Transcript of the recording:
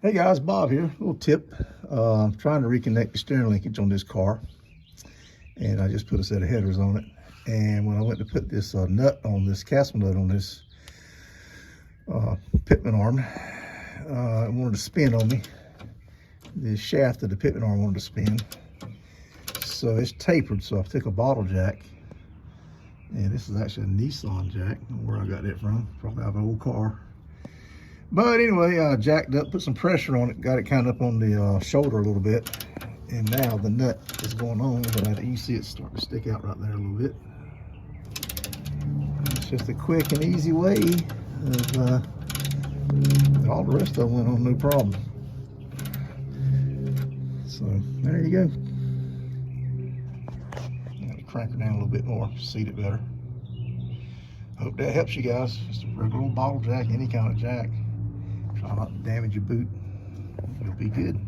Hey guys, Bob here. Little tip. I'm trying to reconnect the steering linkage on this car, and I just put a set of headers on it. And when I went to put this nut on this castle nut on this pitman arm, it wanted to spin on me. The shaft of the pitman arm wanted to spin, so it's tapered. So I took a bottle jack, and this is actually a Nissan jack. I don't know where I got that from. Probably out of an old car. But anyway, I jacked up, put some pressure on it, got it kind of up on the shoulder a little bit, and now the nut is going on. But you see it start to stick out right there a little bit. It's just a quick and easy way of all the rest of them went on no problem. So there you go. Got to crank her down a little bit more, seat it better. Hope that helps you guys. Just a regular old bottle jack, any kind of jack. Try not to damage your boot. You'll be good.